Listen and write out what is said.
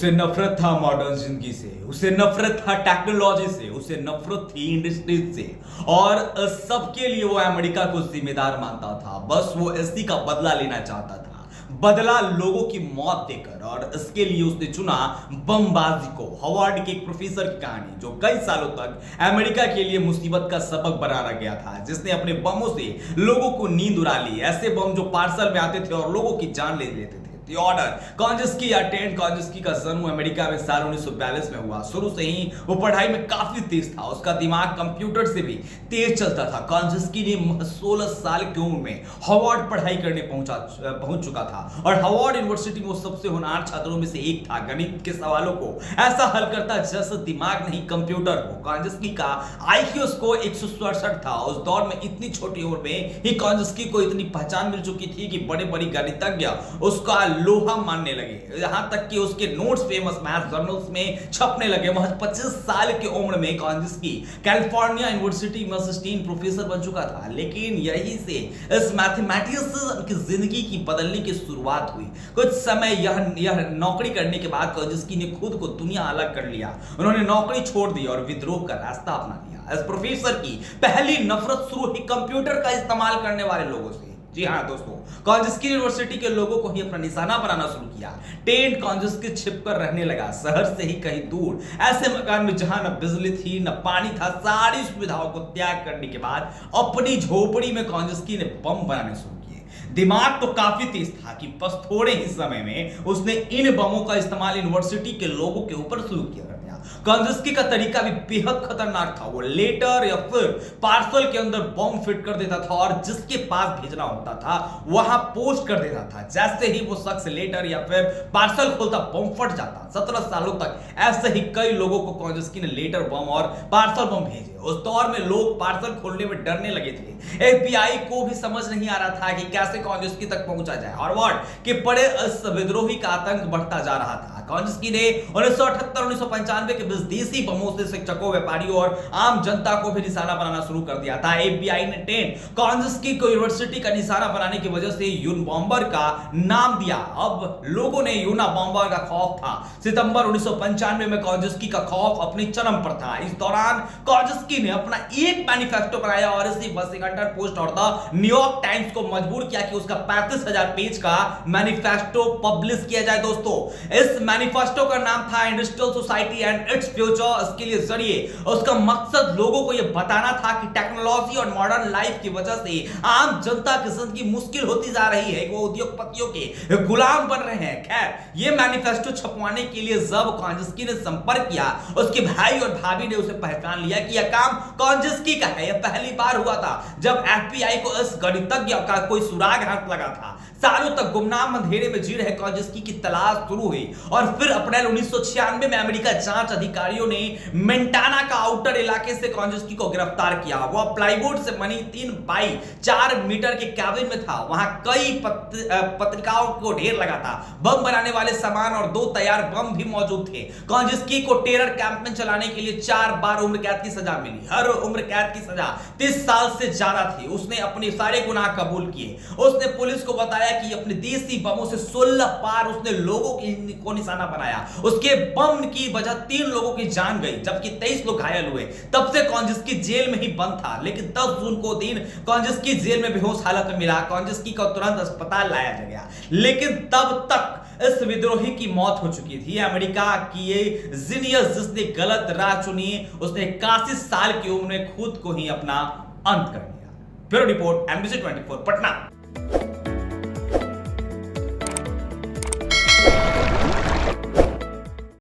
उसे नफरत था मॉडर्न जिंदगी से, उसे नफरत था टेक्नोलॉजी से, उसे नफरत थी इंडस्ट्रीज से और सबके लिए वो अमेरिका को जिम्मेदार मानता था। बस वो इसी का बदला लेना चाहता था, बदला लोगों की मौत देकर। और इसके लिए उसने चुना बमबाजी को। हार्वर्ड के एक प्रोफेसर की कहानी जो कई सालों तक अमेरिका के लिए मुसीबत का सबक बना गया था, जिसने अपने बमों से लोगों को नींद उड़ा ली। ऐसे बम जो पार्सल में आते थे और लोगों की जान ले लेते थे। The Order कॉन्जस्की या टेंट कॉन्जस्की का जन्म अमेरिका में साल 1942 में हुआ। शुरू से ही वो पढ़ाई में काफी तेज था, उसका दिमाग कंप्यूटर से भी तेज चलता था। कॉन्जस्की ने 16 साल की उम्र में हार्वर्ड पढ़ाई करने पहुंच चुका था और हार्वर्ड यूनिवर्सिटी में वो सबसे होनहार छात्रों में से एक था। गणित के सवालों को ऐसा हल करता जैसे दिमाग नहीं कंप्यूटर हो। कॉन्जस्की का आईक्यू स्कोर 167 था। उस दौर में इतनी छोटी उम्र में ही कॉन्जस्की को इतनी पहचान मिल चुकी थी कि बड़े बड़े गणितज्ञ उसका लोहा मानने लगे। यहां तक कि उसके नोट्स फेमस मैथ जर्नल्स में छपने लगे। महज 25 साल की उम्र में कॉन्जस्की कैलिफोर्निया यूनिवर्सिटी में असिस्टेंट प्रोफेसर बन चुका था। लेकिन यहीं से इस मैथमेटिशियन की जिंदगी की बदलने की शुरुआत हुई। कुछ समय यह नौकरी करने के बाद कॉन्जस्की ने खुद को दुनिया अलग कर लिया। उन्होंने नौकरी छोड़ दी और विद्रोह का रास्ता अपना लिया। इस प्रोफेसर की पहली नफरत शुरू हुई कंप्यूटर का इस्तेमाल करने वाले लोगों से। जी हाँ दोस्तों, कॉन्जस्की यूनिवर्सिटी के लोगों को ही अपना निशाना बनाना शुरू किया। टेंट कॉन्जस्की छिपकर रहने लगा, शहर से ही कहीं दूर, ऐसे मकान में जहां न बिजली थी न पानी था। सारी सुविधाओं को त्याग करने के बाद अपनी झोपड़ी में कॉन्जस्की ने बम बनाने शुरू किए। दिमाग तो काफी तेज था कि बस थोड़े ही समय में उसने इन बमों का इस्तेमाल यूनिवर्सिटी के लोगों के ऊपर शुरू किया। कॉन्जस्की का तरीका भी बेहद खतरनाक था। वो लेटर या फिर पार्सल के अंदर बम फिट कर देता था और जिसके पास भेजना होता था वहां पोस्ट कर देता था। जैसे ही वो शख्स लेटर या फिर पार्सल खोलता, बम फट जाता। 17 सालों तक ऐसे ही कई लोगों को कॉन्जस्की ने लेटर बम और पार्सल बम भेजे। उस दौर में लोग पार्सल खोलने में डरने लगे थे। एफबीआई को भी समझ नहीं आ रहा था कि कैसे कॉन्जस्की तक पहुंचा जाए। हार्वर्ड के बड़े विद्रोही का आतंक बढ़ता जा रहा था। कॉन्जस्की ने 1978-1995 के बीच देसी बमों से शिक्षकों, व्यापारियों और आम जनता को भी निशाना बनाना शुरू कर दिया था। एफबीआई ने टेंट कॉन्जस्की को यूनिवर्सिटी का निशाना बनाने की वजह से यूनबॉम्बर का नाम दिया। अब लोगों ने यूनाबॉम्बर का खौफ था। सितंबर 1995 में कॉन्जस्की का खौफ अपनी चरम पर था। इस दौरान कॉन्जस्की ने अपना एक मैनिफेस्टो बनाया और इसी वाशिंगटन पोस्ट और द न्यूयॉर्क टाइम्स को मजबूर किया कि उसका 35,000 पेज का मैनिफेस्टो पब्लिश किया जाए। दोस्तों, इस मैनिफेस्टो का नाम था industrial society and its future. इसके लिए जरिए उसका मकसद लोगों को यह बताना था कि टेक्नोलॉजी और मॉडर्न लाइफ की वजह से आम जनता की जिंदगी मुश्किल होती जा रही है, वो उद्योगपतियों के गुलाम बन रहे हैं। खैर, यह मैनिफेस्टो छपवाने के लिए जब कॉन्जस्की ने संपर्क किया, उसके भाई और भाभी ने उसे पहचान लिया कि यह काम कॉन्जस्की का है। यह पहली बार हुआ था जब एफबीआई को इस गणितज्ञ का कोई सुराग हाथ लगा था। सालों तक गुमनाम अंधेरे में जी रहे कॉन्जस्की की तलाश शुरू हुई और फिर अप्रैल 1996 में अमेरिका जांच अधिकारियों ने मेंटाना का आउटर इलाके से कॉन्जस्की को गिरफ्तार किया। वह प्लाईवुड से बनी 3 बाई 4 मीटर के कैबिन में था। वहां कई पत्रिकाओं को ढेर लगा था। बम बनाने वाले सामान और 2 तैयार बम भी मौजूद थे। कॉन्जस्की को टेरर कैंपेन चलाने के लिए 4 बार उम्र कैद की सजा मिली। हर उम्र कैद की सजा 30 साल से ज्यादा थी। उसने अपने सारे गुनाह कबूल किए। उसने पुलिस को बताया कि अपने देसी बमों से 16 बार उसने लोगों को निशाना बनाया। उसके बम की वजह 3 लोगों की जान गई जबकि 23 लोग घायल हुए। तब से कॉन्जस्की जेल में ही बंद था। लेकिन 10 जून को दिन कॉन्जस्की जेल में बेहोश हालत में मिला। कॉन्जस्की को तुरंत अस्पताल लाया गया, लेकिन तब तक इस विद्रोही की मौत हो चुकी थी। अमेरिका की ये जीनियस जिसने गलत राह चुनी, उसने 81 साल की उम्र में खुद को ही अपना अंत कर लिया। Bureau report, NBC 24 Patna.